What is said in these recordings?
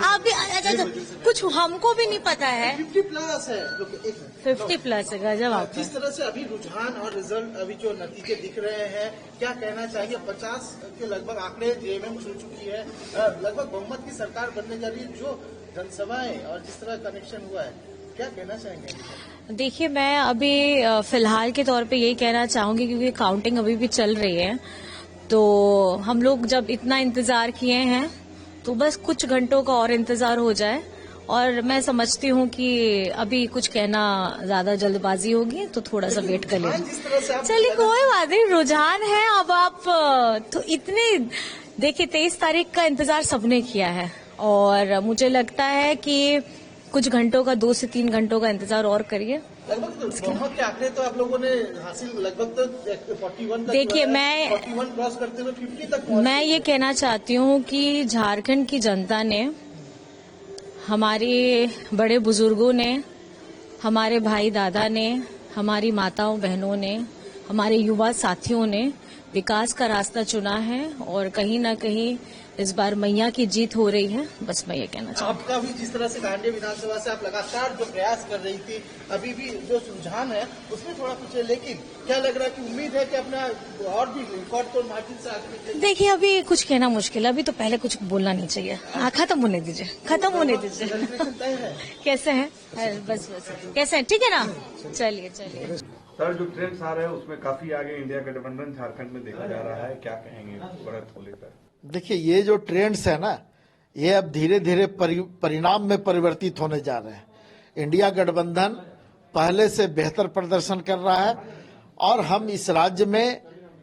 आप भी अच्छा, कुछ हमको भी नहीं पता है। 50+ है, 50+ है, गजब आपका। जिस तरह से अभी रुझान और रिजल्ट अभी जो नतीजे दिख रहे हैं, क्या कहना चाहिए? 50 के लगभग आंकड़े जेएमएम छू चुकी है, लगभग बहुमत की सरकार बनने जा रही है। जो जनसभाएं और जिस तरह कनेक्शन हुआ है, क्या कहना चाहेंगे? देखिए, मैं अभी फिलहाल के तौर पे यही कहना चाहूंगी, क्योंकि काउंटिंग अभी भी चल रही है, तो हम लोग जब इतना इंतजार किए हैं तो बस कुछ घंटों का और इंतजार हो जाए। और मैं समझती हूँ कि अभी कुछ कहना ज्यादा जल्दबाजी होगी, तो थोड़ा सा वेट कर लें। चलिए, कोई बात नहीं, रुझान है। अब आप तो इतने देखिए, 23 तारीख का इंतजार सबने किया है, और मुझे लगता है कि कुछ घंटों का, 2 से 3 घंटों का इंतजार और करिए। लगभग बहुमत के आंकड़े तो आप लोगों ने हासिल लगभग तो 41 तक। देखिए, मैं 41 क्रॉस करते हुए 50 तक। मैं ये कहना चाहती हूँ कि झारखंड की जनता ने, हमारे बड़े बुजुर्गों ने, हमारे भाई दादा ने, हमारी माताओं बहनों ने, हमारे युवा साथियों ने विकास का रास्ता चुना है, और कहीं ना कहीं इस बार मैया की जीत हो रही है। बस मैं ये कहना चाहती हूँ। आपका भी जिस तरह से गांधी विधानसभा से आप लगातार जो प्रयास कर रही थी, अभी भी जो रुझान है उसमें थोड़ा कुछ है, लेकिन क्या लग रहा है कि उम्मीद है कि अपना और भी रिकॉर्ड तो मार्जिन से आगे निकलेगी? देखिए, अभी कुछ कहना मुश्किल है, अभी तो पहले कुछ बोलना नहीं चाहिए। हाँ, खत्म होने दीजिए, खत्म होने दीजिए। कैसे हैं? बस कैसे हैं? ठीक है ना? चलिए। सर, जो ट्रेंड्स आ रहे हैं उसमें काफी आगे इंडिया गठबंधन झारखंड में देखा जा रहा है, क्या कहेंगे बढ़त को लेकर? देखिए, ये जो ट्रेंड्स है ना, ये अब धीरे धीरे परिणाम में परिवर्तित होने जा रहे हैं। इंडिया गठबंधन पहले से बेहतर प्रदर्शन कर रहा है, और हम इस राज्य में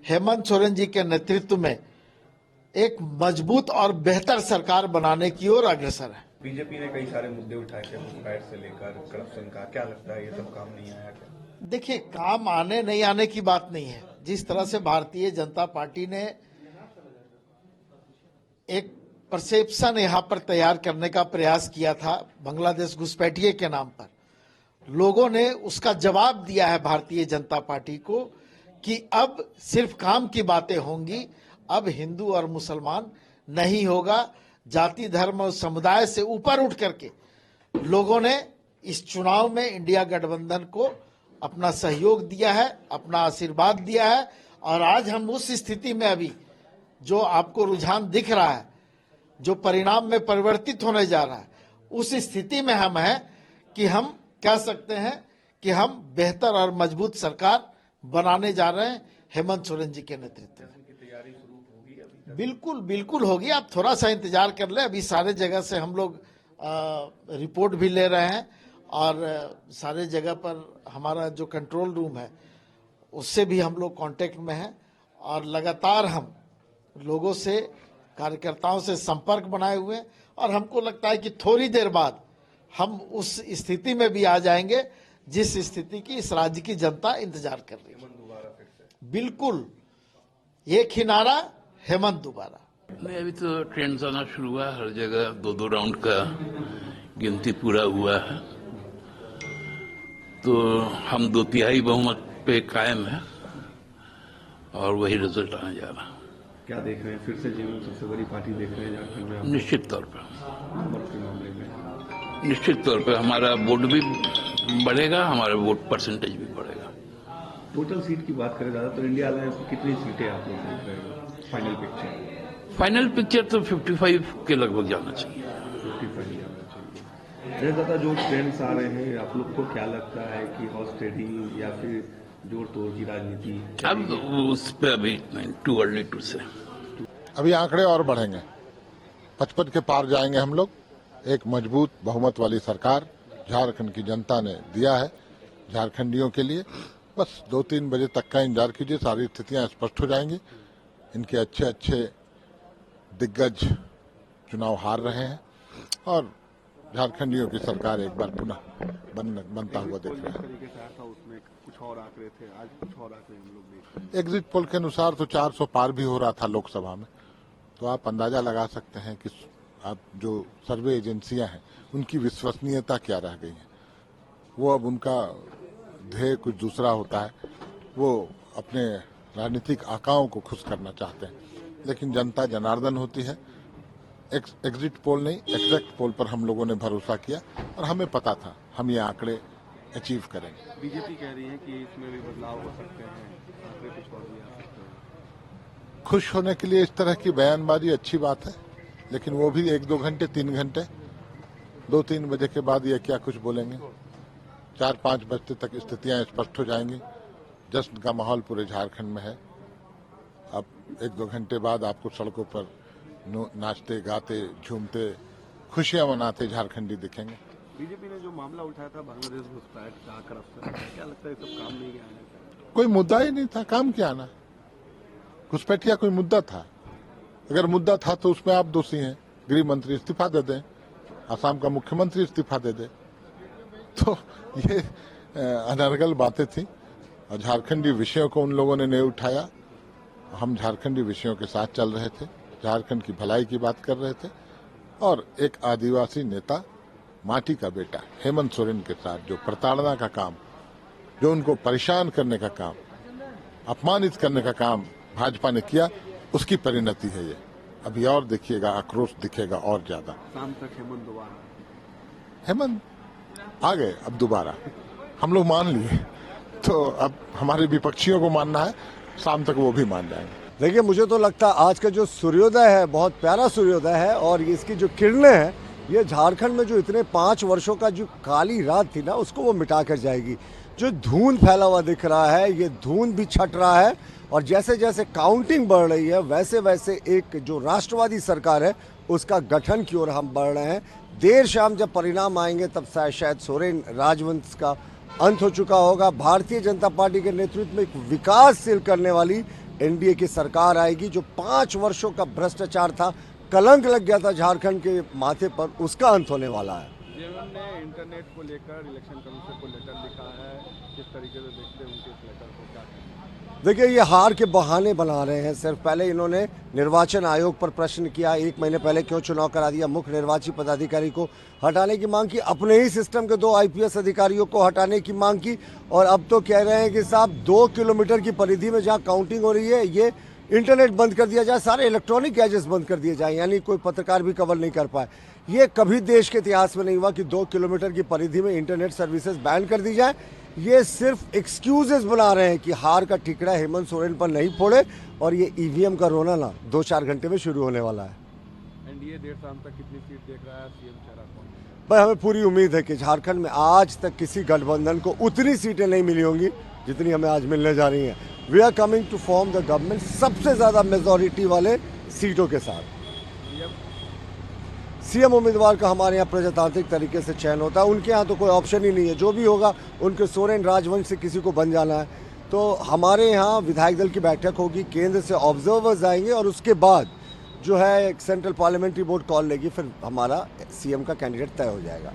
हेमंत सोरेन जी के नेतृत्व में एक मजबूत और बेहतर सरकार बनाने की ओर अग्रसर है। बीजेपी ने कई सारे मुद्दे उठाए थे, घुसपैठ से लेकर करप्शन का, क्या लगता है ये सब काम नहीं आया क्या? देखिए, काम आने नहीं आने की बात नहीं है। जिस तरह से भारतीय जनता पार्टी ने एक परसेप्शन यहाँ पर तैयार करने का प्रयास किया था बांग्लादेश घुसपैठिए के नाम पर, लोगों ने उसका जवाब दिया है भारतीय जनता पार्टी को कि अब सिर्फ काम की बातें होंगी, अब हिंदू और मुसलमान नहीं होगा। जाति धर्म और समुदाय से ऊपर उठ करके लोगों ने इस चुनाव में इंडिया गठबंधन को अपना सहयोग दिया है, अपना आशीर्वाद दिया है। और आज हम उस स्थिति में, अभी जो आपको रुझान दिख रहा है, जो परिणाम में परिवर्तित होने जा रहा है, उस स्थिति में हम हैं कि हम कह सकते हैं कि हम बेहतर और मजबूत सरकार बनाने जा रहे हैं हेमंत सोरेन जी के नेतृत्व में। बिल्कुल होगी। आप थोड़ा सा इंतजार कर ले। अभी सारे जगह से हम लोग रिपोर्ट भी ले रहे हैं, और सारे जगह पर हमारा जो कंट्रोल रूम है उससे भी हम लोग कांटेक्ट में हैं, और लगातार हम लोगों से, कार्यकर्ताओं से संपर्क बनाए हुए हैं। और हमको लगता है कि थोड़ी देर बाद हम उस स्थिति में भी आ जाएंगे जिस स्थिति की इस राज्य की जनता इंतजार कर रही है। बिल्कुल, एक ही नारा, हेमंत दोबारा। नहीं, अभी तो ट्रेंड्स आना शुरू हुआ है। हर जगह 2-2 राउंड का गिनती पूरा हुआ है, तो हम 2/3 बहुमत पे कायम है, और वही रिजल्ट आने जा रहा है। क्या देख रहे हैं, फिर से जीवन सबसे बड़ी पार्टी देख रहे हैं झारखंड में? निश्चित तौर पर, वोट के मामले में निश्चित तौर पर हमारा वोट भी बढ़ेगा, हमारा वोट परसेंटेज भी बढ़ेगा। टोटल सीट की बात करें, ज्यादातर इंडिया में कितनी सीटें आप लोग देख रहे हो? फाइनल पिक्चर तो 55 के लगभग जाना चाहिए। 55 जाना चाहिए। ज्यादा जो ट्रेंड्स आ रहे हैं, आप लोग को क्या लगता है कि हॉर्स ट्रेडिंग या फिर जोड़ तोड़ की राजनीति? अब उस पर अभी टू अर्ली टू से। अभी आंकड़े और बढ़ेंगे, 55 के पार जाएंगे हम लोग। एक मजबूत बहुमत वाली सरकार झारखंड की जनता ने दिया है झारखंडियों के लिए। बस 2-3 बजे तक का इंतजार कीजिए, सारी स्थितियां स्पष्ट हो जाएंगी। इनके अच्छे दिग्गज चुनाव हार रहे हैं, और झारखंडियों की सरकार एक बार पुनः बनता हुआ देख रहे हैं। उसमें कुछ और आंकड़े थे, आज कुछ और आंकड़े हम लोग देख रहे हैं। एग्जिट पोल के अनुसार तो 400 पार भी हो रहा था लोकसभा में, तो आप अंदाजा लगा सकते हैं कि आप जो सर्वे एजेंसियां हैं उनकी विश्वसनीयता क्या रह गई है। वो अब उनका ध्येय कुछ दूसरा होता है, वो अपने राजनीतिक आकाओं को खुश करना चाहते हैं। लेकिन जनता जनार्दन होती है, एग्जिट पोल नहीं, एग्जैक्ट पोल पर हम लोगों ने भरोसा किया और हमें पता था हम ये आंकड़े अचीव करेंगे। बीजेपी कह रही है कि इसमें भी बदलाव हो सकते हैं, आंकड़े कुछ और भी आ सकते हैं। खुश होने के लिए इस तरह की बयानबाजी अच्छी बात है, लेकिन वो भी 1-2 घंटे, 3 घंटे, 2-3 बजे के बाद ये क्या कुछ बोलेंगे। 4-5 बजे तक स्थितियां स्पष्ट हो जाएंगी। जश्न का माहौल पूरे झारखंड में है। अब 1-2 घंटे बाद आपको सड़कों पर नाचते, गाते, झूमते, खुशियां मनाते झारखंडी दिखेंगे। बीजेपी ने जो मामला उठाया था बांग्लादेश घुसपैठ का, करप्शन का, क्या लगता है सब काम नहीं आने? कोई मुद्दा ही नहीं था, काम क्या आना। घुसपैठिया कोई मुद्दा था? अगर मुद्दा था तो उसमें आप दोषी हैं। गृह मंत्री इस्तीफा दे दें, असम का मुख्यमंत्री इस्तीफा दे दे। तो ये अनर्गल बातें थी और झारखंडी विषयों को उन लोगों ने नहीं उठाया। हम झारखंडी विषयों के साथ चल रहे थे, झारखंड की भलाई की बात कर रहे थे और एक आदिवासी नेता, माटी का बेटा हेमंत सोरेन के साथ जो प्रताड़ना का काम, जो उनको परेशान करने का काम, अपमानित करने का काम भाजपा ने किया, उसकी परिणति है ये। अभी और देखिएगा, आक्रोश दिखेगा और ज्यादा। शाम तक हेमंत दोबारा, हेमंत आ गए अब दोबारा, हम लोग मान लिए, तो अब हमारे विपक्षियों को मानना है, शाम तक वो भी मान जाएंगे। देखिए, मुझे तो लगता है आज का जो सूर्योदय है बहुत प्यारा सूर्योदय है और इसकी जो किरणें हैं ये झारखंड में जो इतने 5 वर्षों का जो काली रात थी ना उसको वो मिटा कर जाएगी। जो धुंध फैला हुआ दिख रहा है ये धुंध भी छट रहा है और जैसे जैसे काउंटिंग बढ़ रही है वैसे वैसे एक जो राष्ट्रवादी सरकार है उसका गठन की ओर हम बढ़ रहे हैं। देर शाम जब परिणाम आएंगे तब शायद सोरेन राजवंश का अंत हो चुका होगा। भारतीय जनता पार्टी के नेतृत्व में एक विकासशील करने वाली एनडीए की सरकार आएगी। जो 5 वर्षों का भ्रष्टाचार था, कलंक लग गया था झारखंड के माथे पर, उसका अंत होने वाला है। जेएमएम ने इंटरनेट को लेकर इलेक्शन कमीशन को लेटर लिखा है, किस तरीके से देखते हैं उनके इस लेटर को, क्या कहते हैं? देखिए, ये हार के बहाने बना रहे हैं सिर्फ। पहले इन्होंने निर्वाचन आयोग पर प्रश्न किया, 1 महीने पहले क्यों चुनाव करा दिया, मुख्य निर्वाची पदाधिकारी को हटाने की मांग की, अपने ही सिस्टम के 2 आईपीएस अधिकारियों को हटाने की मांग की और अब तो कह रहे हैं कि साहब 2 किलोमीटर की परिधि में जहां काउंटिंग हो रही है ये इंटरनेट बंद कर दिया जाए, सारे इलेक्ट्रॉनिक गैजेट्स बंद कर दिए जाए, यानी कोई पत्रकार भी कवर नहीं कर पाए। ये कभी देश के इतिहास में नहीं हुआ कि 2 किलोमीटर की परिधि में इंटरनेट सर्विसेज बैन कर दी जाए। ये सिर्फ एक्सक्यूजेस बना रहे हैं कि हार का टिकड़ा हेमंत सोरेन पर नहीं फोड़े और ये ईवीएम का रोना ना 2-4 घंटे में शुरू होने वाला है। एनडीए देर शाम तक कितनी सीट देख रहा है, सीएम चेहरा कौन है? भाई, हमें पूरी उम्मीद है कि झारखंड में आज तक किसी गठबंधन को उतनी सीटें नहीं मिली होंगी जितनी हमें आज मिलने जा रही हैं। We are coming to form the government सबसे ज्यादा मेजॉरिटी वाले सीटों के साथ। सीएम उम्मीदवार का हमारे यहाँ प्रजातांत्रिक तरीके से चयन होता है, उनके यहाँ तो कोई ऑप्शन ही नहीं है, जो भी होगा उनके सोरेन राजवंश से किसी को बन जाना है। तो हमारे यहाँ विधायक दल की बैठक होगी, केंद्र से ऑब्जर्वर्स आएंगे और उसके बाद जो है एक सेंट्रल पार्लियामेंट्री बोर्ड कॉल लेगी, फिर हमारा सीएम का कैंडिडेट तय हो जाएगा।